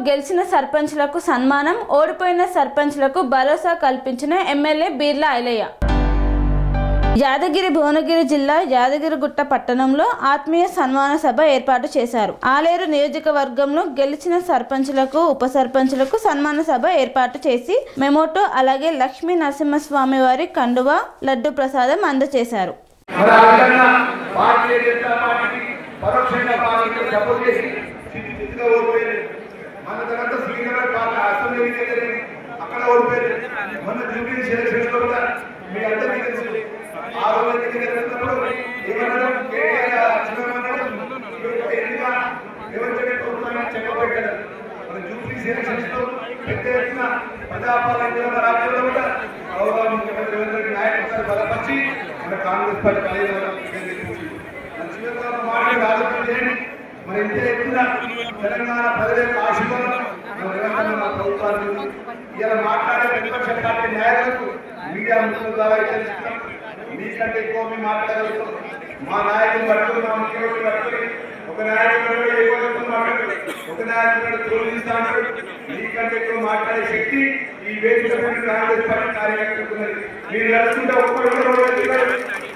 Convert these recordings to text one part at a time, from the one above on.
గెలిచిన సర్పంచ్లకు సన్మానం, ఓడిపోయిన సర్పంచ్లకు భరోసా కల్పించిన ఎమ్మెల్యే బీర్ల ఐలయ్య. యాదగిరి భువనగిరి జిల్లా యాదగిరిగుట్ట పట్టణంలో ఆత్మీయ సన్మాన సభ ఏర్పాటు చేశారు. ఆలేరు నియోజకవర్గంలో గెలిచిన సర్పంచ్లకు, ఉప సర్పంచ్లకు సన్మాన సభ ఏర్పాటు చేసి మెమోటో అలాగే లక్ష్మీ నరసింహస్వామి వారి కండువా, లడ్డు ప్రసాదం అందజేశారు. కాంగ్రెస్ పార్టీ మరి ఇంత ఎత్తున తెలంగాణ ప్రజలకు ఆశీర్వాదం ప్రభుత్వాన్ని ఇలా మాట్లాడే ప్రతిపక్ష పార్టీ నాయకులకు మీడియా మిత్రుల ద్వారా హెచ్చరిస్తున్నాం. మీకంటే ఎక్కువ మేము మాట్లాడగలుగుతాం. మా నాయకులు పట్టుకుని, మా ముఖ్యమంత్రి పట్టుకుని ఒక నాయకుడు మాట్లాడు, ఒక నాయకుడు తోలిస్తాడు. మీకంటే ఎక్కువ మాట్లాడే శక్తి ఈ వేదిక కాంగ్రెస్ పార్టీ కార్యకర్తలకు ఉన్నది. మీరు నడుచుకుంటే ఒక్కరు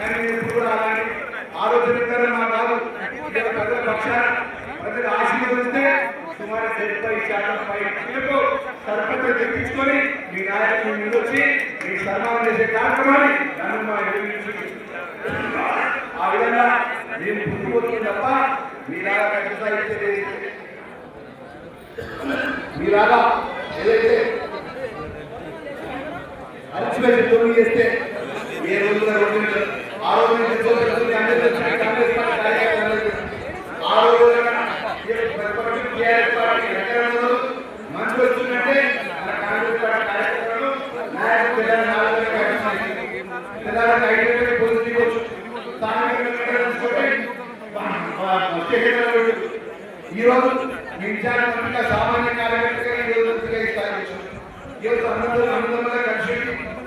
కానీ మీరు కూడా అలాంటి ఆలోచన మా కాదు. ప్రజల పక్షాన ప్రజలు ఆశీర్వదిస్తే సుమారు 70% సర్పంచ్ తెప్పించుకొని మీ నాయకులు ముందొచ్చి మీ సన్మానం చేసే కార్యక్రమాన్ని ఆ విధంగా నేను ముందుకోతుంది తప్ప మీలాగా ఖచ్చితంగా మీలాగా ఏదైతే అరిచివేసి తోడు చేస్తే ఏ రోజున ఆ రోజు మంచి వచ్చిందంటే మన కాంగ్రెస్ పార్టీ కార్యకర్తలు నాయకులు ఈ రోజు మీ విచారణ సామాన్య కార్యకర్తగా ఈరోజు అందరూ కలిసి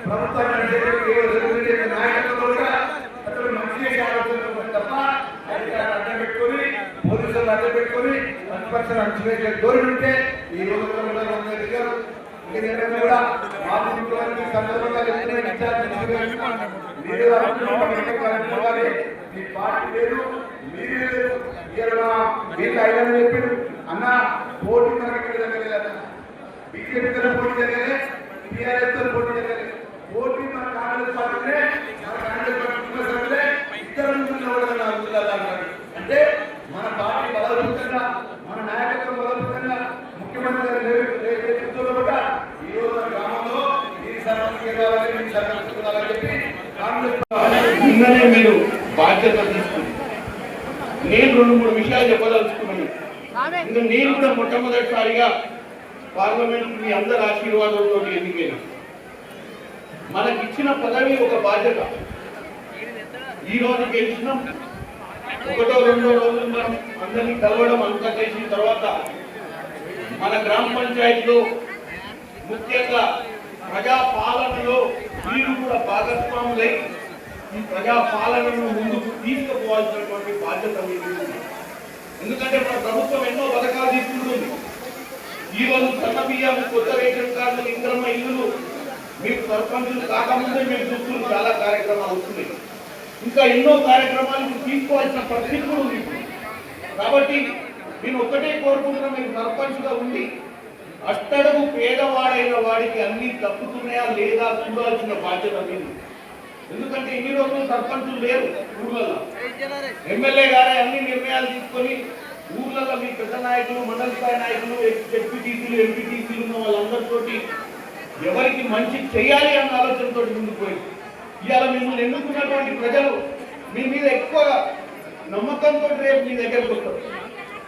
ప్రభుత్వాన్ని నాయకులతో కూడా అతను మంచిగా తప్ప అడ్డం పెట్టుకొని పోలీసులు అడ్డం పెట్టుకొని ప్రతిపక్షాలు అణచివేసే ధోరణి ఉంటే ఈ రోజు కూడా మాజీ ముఖ్యమంత్రి సందర్భంగా మీ పార్టీ లేదు, మీరు లేదు. వీళ్ళు అయినా చెప్పారు అన్న పోటీ మనకి జరగలేదు, బీజేపీ పోటీ జరగలేదు, టీఆర్ఎస్ తో పోటీ జరగలేదు. పోటీ మన కాంగ్రెస్ పార్టీనే, మన కాంగ్రెస్ పార్టీ ఇద్దరు అంటే మన పార్టీ బలవంతంగా, మన నాయకత్వం బలవంతంగా ముఖ్యమంత్రి గారు ఈ రోజు గ్రామంలో ఈ సర్పంచ్ చెప్పి కాంగ్రెస్ నిన్ననే మీరు బాధ్యత తీసుకుని నేను 2-3 విషయాలు చెప్పదలుచుకున్నాను. నేను కూడా మొట్టమొదటిసారిగా పార్లమెంట్ మీ అందరి ఆశీర్వాదంతో ఎన్నికైనా. మనకిచ్చిన పదవి ఒక బాధ్యత. ఈ రోజు గెలిచినాం, 1-2 రోజులు మనం అందరినీ కలవడం అంతా చేసిన తర్వాత మన గ్రామ పంచాయతీలో ముఖ్యంగా ప్రజాపాలనలో మీరు కూడా భాగస్వాములై ఈ ప్రజాపాలనను ముందుకు తీసుకుపోవాల్సినటువంటి బాధ్యత మీకు. ఎందుకంటే మన ప్రభుత్వం ఎన్నో పథకాలు తీసుకుంటుంది. ఈ రోజు సన్న బియ్యం, కొత్త రేషన్ కార్డులు, ఇంద్రమ్మ ఇల్లులు, మీకు సర్పంచులు కాకముందే మీరు చూస్తున్న చాలా కార్యక్రమాలు వస్తున్నాయి. ఇంకా ఎన్నో కార్యక్రమాలు తీసుకోవాల్సిన పరిస్థితి కూడా ఉంది. కాబట్టి నేను ఒక్కటే కోరుకుంటున్నా, మీరు సర్పంచ్గా ఉండి అష్టడుగు పేదవాడైన వాడికి అన్ని తప్పుతున్నాయా లేదా చూడాల్సిన బాధ్యత మీరు. ఎందుకంటే ఇన్ని రోజులు సర్పంచులు లేరు ఊర్లలో. ఎమ్మెల్యే గారే అన్ని నిర్ణయాలు తీసుకొని ఊర్లలో మీ పెద్ద నాయకులు, మండల స్థాయి నాయకులు, జెడ్పీటీసీలు, ఎంపీటీసీలు ఉన్న వాళ్ళందరితోటి ఎవరికి మంచి చేయాలి అన్న ఆలోచనతో ముందుకు పోయి ఇవాళ మిమ్మల్ని ఎన్నుకున్నటువంటి ప్రజలు మీ మీద ఎక్కువ నమ్మకంతో రేపు మీ దగ్గరకు వస్తారు.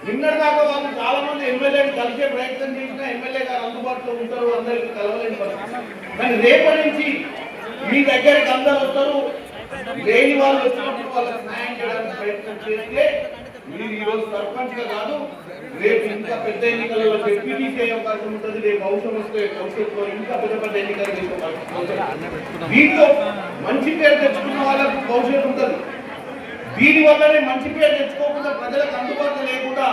నిన్నటిదాకా వాళ్ళు చాలా మంది ఎమ్మెల్యేని కలిసే ప్రయత్నం చేసినా ఎమ్మెల్యే గారు అందుబాటులో ఉంటారు, అందరికీ కలవలేని పరిస్థితి. కానీ రేపటి నుంచి మీ దగ్గరికి అందరూ వస్తారు. లేని వాళ్ళు వచ్చినప్పుడు వాళ్ళకి న్యాయం చేయడానికి ప్రయత్నం చేస్తే మీరు ఈరోజు సర్పంచ్గా కాదు, రేపు ఇంకా పెద్ద ఎన్నికలలో డిప్యూటీసీ అయ్యే అవకాశం ఉంటుంది. రేపు అవసరం వస్తే భవిష్యత్తులో ఇంకా పెద్ద పెద్ద ఎన్నికలు చేసే అవకాశం ఉంటుంది. దీంతో మంచి పేరు తెచ్చుకున్న వాళ్ళకు భవిష్యత్తు ఉంటుంది. దీనివల్లనే మంచి పేరు తెచ్చుకోకుండా ప్రజలకు అందుబాటులో లేకుండా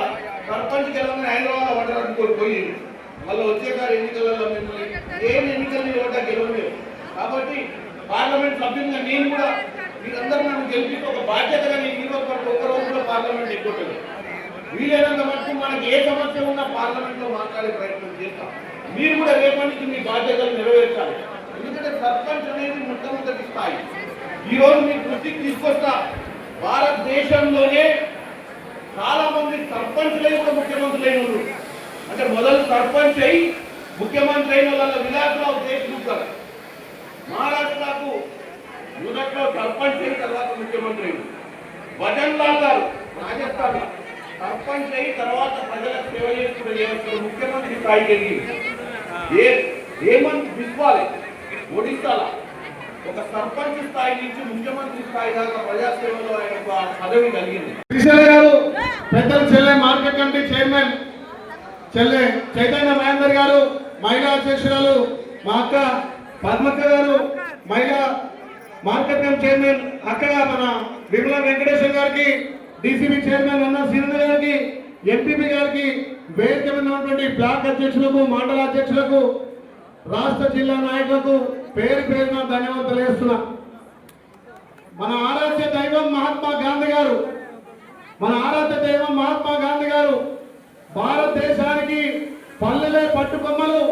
సర్పంచ్ గెలవని హైదరాబాద్ వండడానికి పోయి మళ్ళీ వచ్చేసారి ఎన్నికలలో మిమ్మల్ని ఏం ఎన్నికల్ని ఓటా గెలవలేదు. కాబట్టి పార్లమెంట్ సభ్యులుగా నేను కూడా మీరందరూ నన్ను గెలిపించి ఒక బాధ్యతగా నేను ఈరోజు వరకు ఒక్క రోజు కూడా పార్లమెంట్ ఎక్కువలేదు. వీలైనంత మటుకు మనకి ఏ సమస్య ఉన్నా పార్లమెంట్లో మాట్లాడే ప్రయత్నం చేస్తాం. మీరు కూడా రేపటి నుంచి మీ బాధ్యతలు నెరవేర్చాలి. ఎందుకంటే సర్పంచ్ అనేది మొట్టమొదటి స్థాయి. ఈరోజు మీ దృష్టికి తీసుకొస్తా, భారతదేశంలోనే చాలా మంది సర్పంచ్లై కూడా ముఖ్యమంత్రులైన వాళ్ళు, అంటే మొదలు సర్పంచ్ అయి ముఖ్యమంత్రి అయిన వాళ్ళ విలాసరావు దేశ్ముఖ్ గారు మహారాష్ట్రకు మొదట్లో సర్పంచ్ అయిన తర్వాత ముఖ్యమంత్రి అయింది. భజన్ లాల్ గారు రాజస్థాన్ సర్పంచ్ అయి తర్వాత ప్రజలకు సేవ చేసుకునే ముఖ్యమంత్రి స్థాయికి ఎదిగింది. హేమంత్ బిస్వాల్ ఒడిశాలో ఒక సర్పంచ్ స్థాయి నుంచి ముఖ్యమంత్రి స్థాయి దాకా ప్రజాసేవలో ఆయన పదవి కలిగింది. శ్రీశైల గారు పెద్దలు చెల్లె మార్కెట్ కమిటీ చైర్మన్ చెల్లె చైతన్య మహేందర్ గారు, మహిళా అధ్యక్షురాలు మా అక్క పద్మక్క గారు, మహిళా మార్కెట్ కమిటీ చైర్మన్ అక్కగా మన విమలా వెంకటేశ్వర గారికి, డీసీబీ చైర్మన్ అన్న శ్రీధర్ గారికి, ఎంపీపీ గారికి, వేదిక మీద ఉన్నటువంటి బ్లాక్ అధ్యక్షులకు, మండల అధ్యక్షులకు, రాష్ట్ర జిల్లా నాయకులకు పేరు పేరున ధన్యవాదాలు తెలియజేస్తున్నా. మన ఆరాధ్య దైవం మహాత్మా గాంధీ గారు, మన ఆరాధ్య దైవం మహాత్మా గాంధీ గారు భారతదేశానికి పల్లెలే పట్టుకొమ్మలు.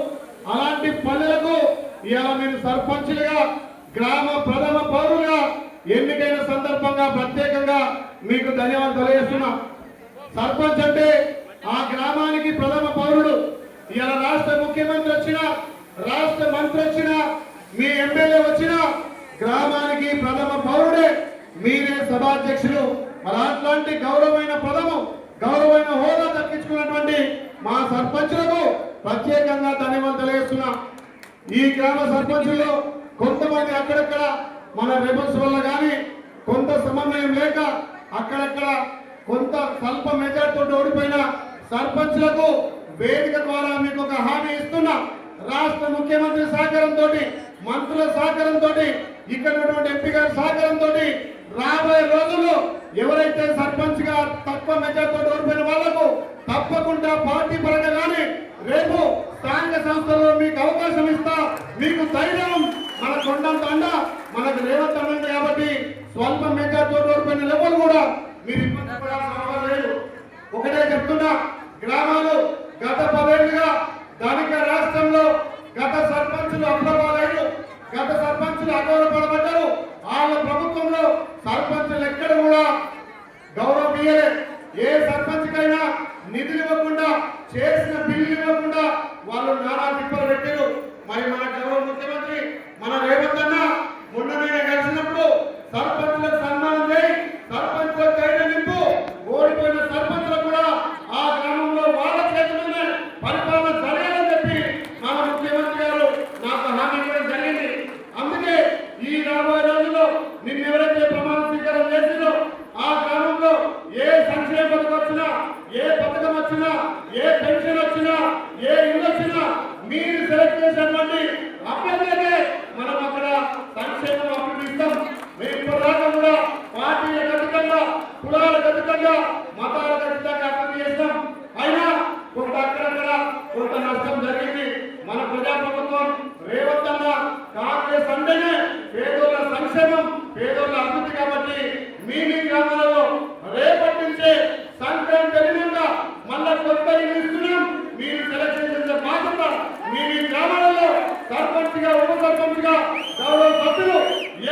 అలాంటి పల్లెలకు ఇవాళ మీరు సర్పంచులుగా, గ్రామ ప్రథమ పౌరులుగా ఎన్నికైన సందర్భంగా ప్రత్యేకంగా మీకు ధన్యవాదాలు తెలియజేస్తున్నా. సర్పంచ్ అంటే ఆ గ్రామానికి ప్రథమ పౌరుడు. ఇవాళ రాష్ట్ర ముఖ్యమంత్రి వచ్చినా, రాష్ట్ర మంత్రి వచ్చినా, మీ ఎమ్మెల్యే వచ్చినా గ్రామానికి ప్రథమ పౌరుడే. మీరే సభాధ్యక్షులు. మరి అట్లాంటి గౌరవమైన పదము, గౌరవమైన హోదా దక్కించుకున్నటువంటి మా సర్పంచులకు ప్రత్యేకంగా ధన్యవాదాలు తెలియజేస్తున్నా. ఈ గ్రామ సర్పంచుల్లో కొంతమంది అక్కడక్కడ మన రెబల్స్ వల్ల కానీ కొంత సమన్వయం లేక అక్కడక్కడ కొంత స్వల్ప మెజార్టీతో ఓడిపోయిన సర్పంచులకు వేదిక ద్వారా మీకు ఒక హామీ ఇస్తున్నా. రాష్ట్ర ముఖ్యమంత్రి సహకారంతో, మంత్రుల సహకారంతో, ఇక్కడ ఉన్నటువంటి ఎంపీ గారి సహకారంతో రాబోయే రోజుల్లో ఎవరైతే సర్పంచ్ గా తక్కువ మెజార్టీతో ఓడిపోయిన వాళ్లకు తప్పకుండా పార్టీ పరంగా కానీ రేపు స్థానిక సంస్థల్లో మీకు అవకాశం ఇస్తా. మీకు ధైర్యం మన కొండంత అండ మనకు రేవంత్ అన్న కాబట్టి స్వల్ప మెజార్టీతో ఓడిపోయిన లెవెల్ కూడా మీరు ఇబ్బంది పడాల్సిన అవసరం లేదు. ఒకటే చెప్తున్నా, గ్రామాలు గత 10 ఏళ్లుగా ధనిక రాష్ట్రంలో గత సర్పంచులు అప్రమాదాలు, గత సర్పంచులు అగౌరవపడబడ్డారు. వాళ్ళ ప్రభుత్వంలో సర్పంచులు ఎక్కడ కూడా గౌరవం ఇయ్యలే. ఏ సర్పంచ్ కైనా నిధులు ఇవ్వకుండా, చేసిన బిల్లు ఇవ్వకుండా వాళ్ళు నానా తిప్పలు పెట్టారు. మరి మన గౌరవ ముఖ్యమంత్రి మన రేవంత్ అన్న మొన్ననే కలిసినప్పుడు సర్పంచులకు సన్మానం చేయి, సర్పంచులకు ధైర్యం నింపు, ఓడిపోయిన సర్పంచులకు కూడా ఆ గ్రామంలో వాళ్ళ చేతుల్లోనే పరిపాలన జరగాలని చెప్పి మన ముఖ్యమంత్రి గారు నాకు హామీ ఇవ్వడం జరిగింది. అందుకే ఈ రాబోయే రోజుల్లో నిన్న ఎవరైతే ప్రమాణ స్వీకారం చేసిందో ఆ గ్రామంలో ఏ సంక్షేమ పథకం వచ్చినా, ఏ పథకం వచ్చినా, ఏ పెన్షన్ వచ్చినా, ఏ ఇల్లు వచ్చినా మీరు సెలెక్ట్ చేసినటువంటి అభ్యర్థులకే మనం అక్కడ సంక్షేమం అభివృద్ధి ఇస్తాం. మేము ఇప్పటిదాకా కూడా పార్టీలకు అతీతంగా, కులాలకు అతీతంగా, మతాలకు అతీతంగా అభివృద్ధి చేస్తాం. అయినా కొంత అక్కడక్కడ కొంత నష్టం జరిగింది. మన ప్రజాప్రభుత్వం రేవంత్ అన్న కాంగ్రెస్ అంటేనే పేదోళ్ళ సంక్షేమం, పేదోళ్ళ అభివృద్ధి. కాబట్టి మీ గ్రామాలలో రేపటి నుంచే సంక్రాంతి తెలియకుండా మళ్ళా కొత్త ఇల్లు ఇస్తున్నాం. మీరు సెలక్షన్ చేసే బాధ్యత మీ గ్రామాలలో సర్పంచ్ గా, ఉప సర్పంచ్ గా గౌరవ సభ్యులు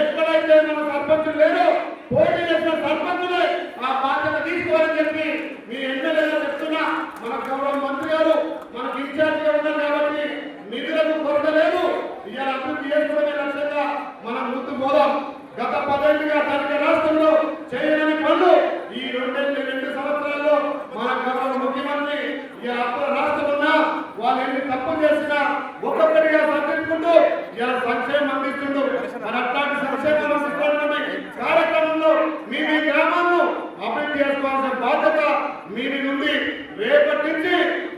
ఎక్కడైతే మన సర్పంచ్ లేరో పోటీ చేసిన సర్పంచులే ఆ బాధ్యత తీసుకోవాలని చెప్పి మీ ఎమ్మెల్యేగా చెప్తున్నా. మన గౌరవ మంత్రి గారు మనకు ఇన్ఛార్జిగా ఉన్నారు కాబట్టి నిధులకు కొరత లేదు. ఇవాళ అభివృద్ధి చేసుకోవడమే లక్ష్యంగా మనం ముందుకు పోదాం. గత 10 ఏళ్లుగా ధనిక రాష్ట్రంలో చేయని పనులు ఈ 2 సంవత్సరాల్లో మన గౌరవ ముఖ్యమంత్రి ఇలా రాష్ట్రం ఉన్నా వాళ్ళు ఎన్ని తప్పు చేసినా ఒక్కొక్కటిగా సరిదిద్దుకుంటూ ఇలా సంక్షేమం అందిస్తుండు. మరి అట్లాంటి సంక్షేమం అందిస్తున్నటువంటి కార్యక్రమంలో మీ గ్రామాలను అభివృద్ధి చేసుకోవాల్సిన బాధ్యత మీది నుండి. రేపటి నుంచి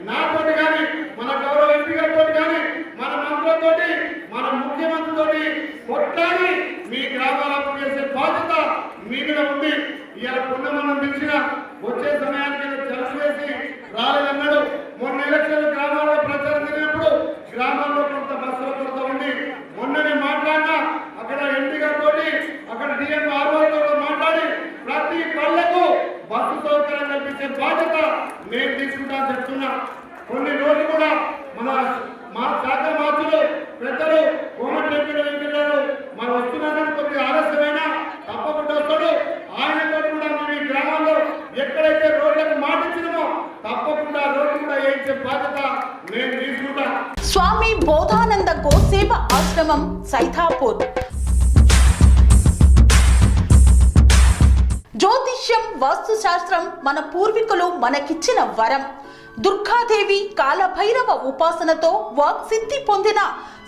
నాతోటి కానీ, మన గౌరవ ఎంపీ గారితో కానీ, మన మంత్రులతోటి, మన ముఖ్యమంత్రితో కొట్లాడి మీ గ్రామాలకు చేసే బాధ్యత మీ మీద ఉంది. ఇవాళ పుణ్యమనం పిలిచిన వచ్చే సమయానికి జలసి వేసి రాలేదన్నాడు. మొన్న ఎలక్షన్ గ్రామాల్లో ప్రచారం గ్రామాల్లో కొంత బస్సుల కొరత ఉంది. మొన్ననే మాట్లాడినా అక్కడ ఎంపీ గారితో అక్కడ డిఎం ఆర్ఓతో మాట్లాడి ప్రతి పల్లెకు బస్సు సౌకర్యం కల్పించే బాధ్యత నేను తీసుకుంటా చెప్తున్నా. కొన్ని రోజులు కూడా మా శాఖ మంత్రులు పెద్దలు కోమటిరెడ్డి వెంకటరావు మరి వస్తున్నారని కొద్దిగా ఆలస్యమైనా తప్పకుండా వస్తాడు. ఆయనతో కూడా మేము ఈ గ్రామాల్లో ఎక్కడైతే రోడ్లకు మాటిచ్చినామో తప్పకుండా రోడ్లు కూడా వేయించే బాధ్యత నేను తీసుకుంటా. స్వామి బోధానంద గోసేవ ఆశ్రమం సైథాపూర్. జ్యోతిష్యం, వాస్తు శాస్త్రం మన పూర్వీకులు మనకిచ్చిన వరం. దుర్గాదేవి, కాలభైరవ ఉపాసనతో వాక్సిద్ధి పొందిన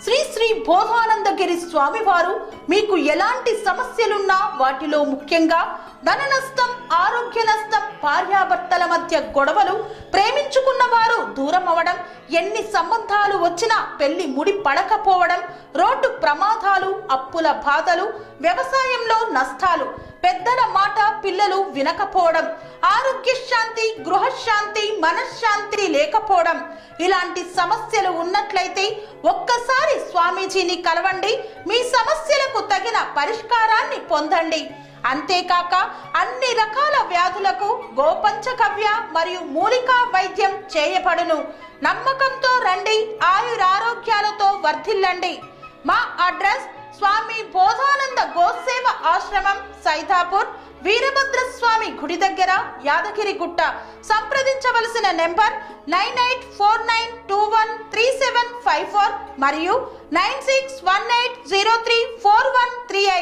శ్రీ శ్రీ బోధానందగిరి స్వామివారు మీకు ఎలాంటి సమస్యలున్నా, వాటిలో ముఖ్యంగా ధన నష్టం, ఆరోగ్య నష్టం, భార్యాభర్తల మధ్య గొడవలు, ప్రేమించుకున్న వారు దూరం అవడం, ఎన్ని సంబంధాలు వచ్చినా పెళ్లి ముడి పడకపోవడం, రోడ్డు ప్రమాదాలు, అప్పుల బాధలు, వ్యవసాయంలో నష్టాలు, పెద్దల మాట పిల్లలు వినకపోవడం, ఆరోగ్య శాంతి, గృహశాంతి, మనశ్శాంతి లేకపోవడం, ఇలాంటి సమస్యలు ఉన్నట్లయితే ఒక్కసారి స్వామీజీని కలవండి. మీ సమస్యలకు తగిన పరిష్కారాన్ని పొందండి. అంతేకాక అన్ని రకాల వ్యాధులకు గోపంచగవ్య మరియు మూలికా వైద్యం చేయబడును. నమ్మకంతో రండి, ఆయురారోగ్యాలతో వర్ధిల్లండి. మా అడ్రస్ స్వామి బోధానంద గోసేవ ఆశ్రమం, సైథాపూర్, వీరభద్రస్వామి గుడి దగ్గర, యాదగిరిగుట్ట. సంప్రదించవలసిన నెంబర్ 9849213754 మరియు 9618034138.